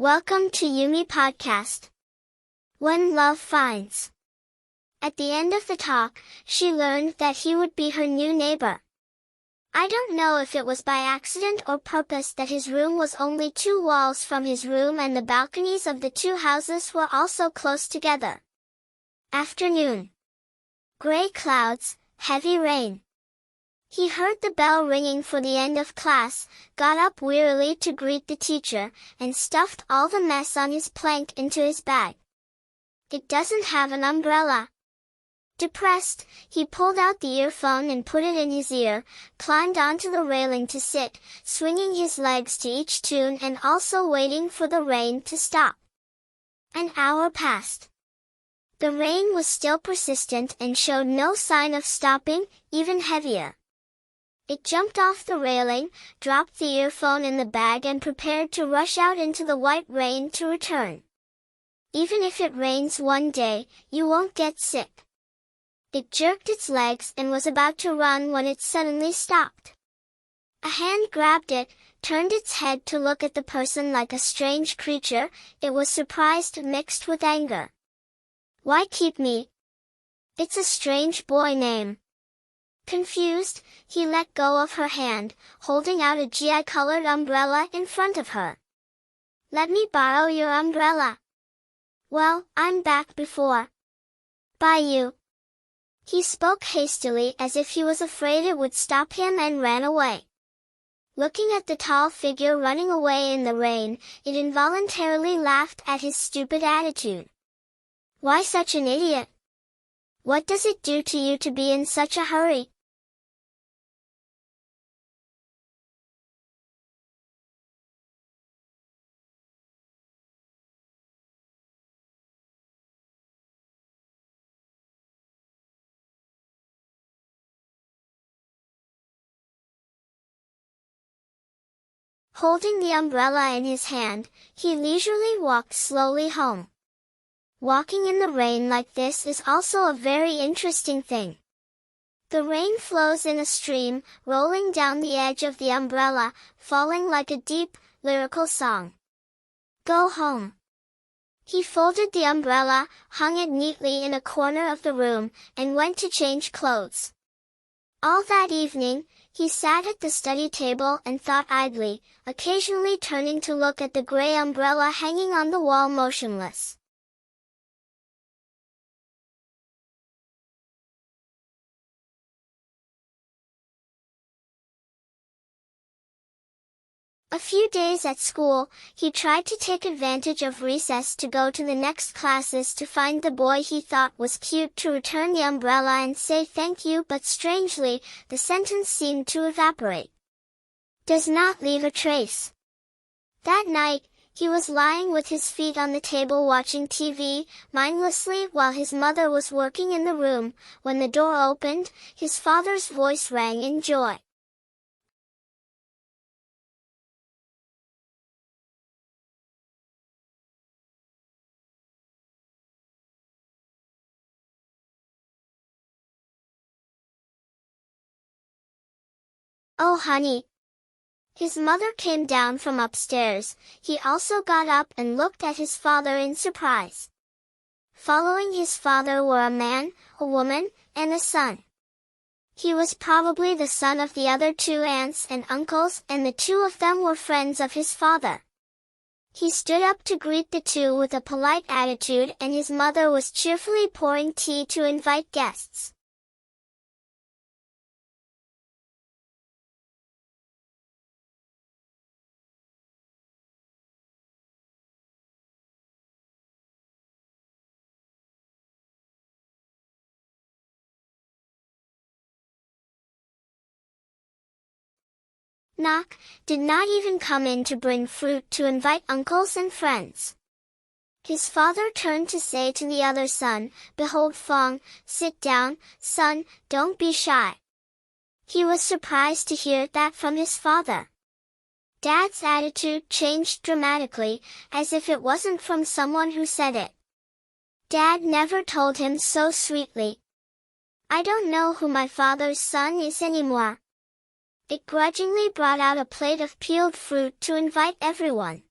Welcome to Yumi Podcast. When Love Finds. At the end of the talk, she learned that he would be her new neighbor. I don't know if it was by accident or purpose that his room was only 2 walls from his room and the balconies of the 2 houses were also close together. Afternoon. Gray clouds, heavy rain. He heard the bell ringing for the end of class, got up wearily to greet the teacher, and stuffed all the mess on his plank into his bag. It doesn't have an umbrella. Depressed, he pulled out the earphone and put it in his ear, climbed onto the railing to sit, swinging his legs to each tune and also waiting for the rain to stop. An hour passed. The rain was still persistent and showed no sign of stopping, even heavier. It jumped off the railing, dropped the earphone in the bag and prepared to rush out into the white rain to return. Even if it rains one day, you won't get sick. It jerked its legs and was about to run when it suddenly stopped. A hand grabbed it, turned its head to look at the person like a strange creature. It was surprised mixed with anger. Why keep me? It's a strange boy name. Confused, he let go of her hand, holding out a GI-colored umbrella in front of her. Let me borrow your umbrella. Well, I'm back before. Bye you. He spoke hastily as if he was afraid it would stop him and ran away. Looking at the tall figure running away in the rain, it involuntarily laughed at his stupid attitude. Why such an idiot? What does it do to you to be in such a hurry? Holding the umbrella in his hand, he leisurely walked slowly home. Walking in the rain like this is also a very interesting thing. The rain flows in a stream, rolling down the edge of the umbrella, falling like a deep, lyrical song. Go home. He folded the umbrella, hung it neatly in a corner of the room, and went to change clothes. All that evening, he sat at the study table and thought idly, occasionally turning to look at the gray umbrella hanging on the wall motionless. A few days at school, he tried to take advantage of recess to go to the next classes to find the boy he thought was cute to return the umbrella and say thank you, but strangely, the sentence seemed to evaporate. Does not leave a trace. That night, he was lying with his feet on the table watching TV, mindlessly while his mother was working in the room. When the door opened, his father's voice rang in joy. Oh honey. His mother came down from upstairs. He also got up and looked at his father in surprise. Following his father were a man, a woman, and a son. He was probably the son of the other 2 aunts and uncles, and the 2 of them were friends of his father. He stood up to greet the 2 with a polite attitude, and his mother was cheerfully pouring tea to invite guests. Knock, did not even come in to bring fruit to invite uncles and friends. His father turned to say to the other son, Behold Fong, sit down, son, don't be shy. He was surprised to hear that from his father. Dad's attitude changed dramatically, as if it wasn't from someone who said it. Dad never told him so sweetly. I don't know who my father's son is anymore. It grudgingly brought out a plate of peeled fruit to invite everyone.